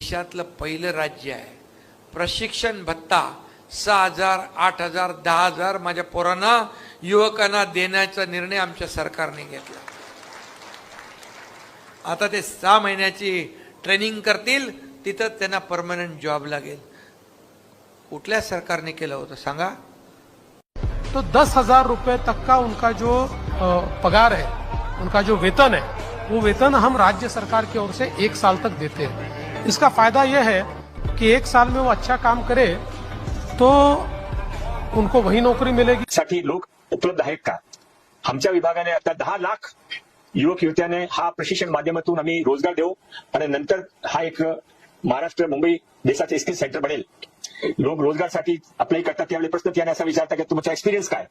देशातलं पहिलं राज्य आहे. प्रशिक्षण भत्ता 6,000, 8,000, 10,000 माझ्या पोरांना युवकांना देण्याचा निर्णय आमच्या सरकारने घेतला. आता ते 6 महिन्याची ट्रेनिंग करतील, तिथं त्यांना परमनंट जॉब लागेल. कुठल्या सरकारने केलं होतं सांगा? तो 10,000 रुपए तक का उनका जो पगार है, उनका जो वेतन है, वो वेतन हम राज्य सरकार की ओर से 1 साल तक देते हैं. इसका फायदा यह है कि 1 साल में वो अच्छा काम करे तो उनको वही नौकरी मिलेगी. साठी लोक उपलब्ध आहेत का? आमच्या विभागाने आता 10 लाख युवक युवत्याने हा प्रशिक्षण माध्यमातून आम्ही रोजगार देऊ आणि नंतर हा एक महाराष्ट्र मुंबई देशाचे स्किल सेंटर बनेल. लोक रोजगारसाठी अप्लाय करतात त्यावेळी प्रश्न त्याने असा विचारतात की तुमचा एक्सपिरियन्स काय?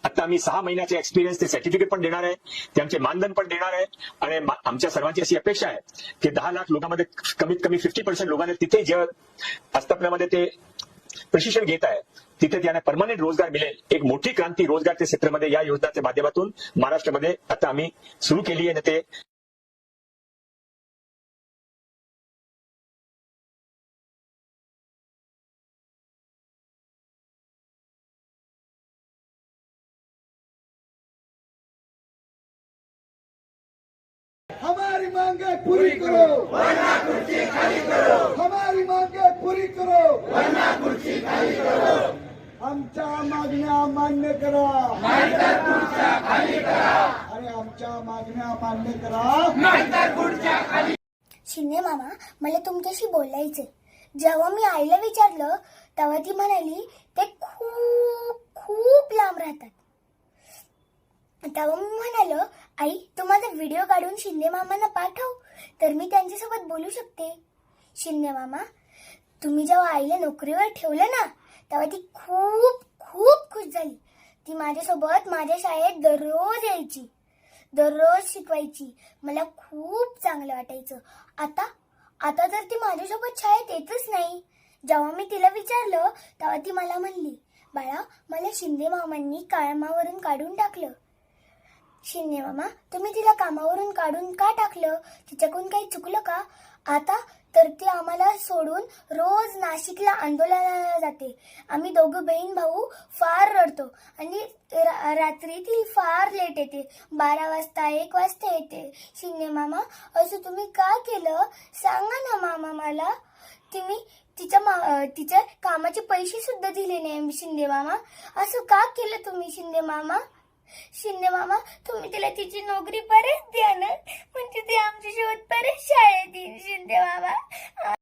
आता आम्ही 6 महिन्याचे एक्सपिरियन्स ते सर्टिफिकेट पण देणार आहे, त्यांचे मानधन पण देणार आहे आणि आमच्या सर्वांची अशी अपेक्षा आहे की 10 लाख लोकांमध्ये कमीत कमी 50% लोकांना तिथे जे आस्थापनामध्ये ते प्रशिक्षण घेत आहे तिथे त्यांना परमनंट रोजगार मिळेल. एक मोठी क्रांती रोजगारच्या क्षेत्रामध्ये या योजनाच्या माध्यमातून महाराष्ट्रामध्ये आता आम्ही सुरू केली आहे. ते हमारी मांगे पूरी करो वरना कुर्सी खाली करो. हमारी मांगे पूरी करो वरना कुर्सी खाली करो. आमच्या मागण्या मान्य करा नाहीतर खुर्च्या खाली करा. अरे आमच्या मागण्या मान्य करा नाहीतर खुर्च्या खाली. शिंदे मामा, मला तुमच्याशी बोलायचंय. जेव्हा मी आईला विचारलं तेव्हा ती म्हणाली ते खूप खूप लांब राहतात. तेव्हा मी म्हणालो, आई तू माझा व्हिडिओ काढून शिंदे मामांना पाठव तर मी त्यांच्यासोबत बोलू शकते. शिंदे मामा, तुम्ही जेव्हा आईला नोकरीवर ठेवलं ना तेव्हा ती खूप खूप खुश झाली. ती माझ्यासोबत माझ्या शाळेत दररोज यायची, दररोज शिकवायची. मला खूप चांगलं वाटायचं. आता तर ती माझ्यासोबत शाळेत येतच नाही. जेव्हा मी तिला विचारलं तेव्हा ती मला म्हणली, बाळा मला शिंदे मामांनी कामावरून काढून टाकलं. शिंदे मामा, तुम्ही तिला कामावरून काढून का टाकलं? तिच्याकडून काही चुकलं का? आता तर ती आम्हाला सोडून रोज नाशिकला आंदोलनाला जाते. आम्ही दोघं बहीण भाऊ फार रडतो आणि रात्री ती फार लेट येते. 12 वाजता 1 वाजता येते. शिंदे मामा, असं तुम्ही का केलं सांगा ना मामा मला. तुम्ही तिच्या कामाचे पैसे सुद्धा दिले नाही शिंदे मामा. असं का केलं तुम्ही शिंदे मामा? शिंदे मामा, तुम्ही तिला तिची नोकरी परत द्या ना, म्हणजे ती आमच्या सोबत परत शाळेत येईल शिंदे मामा.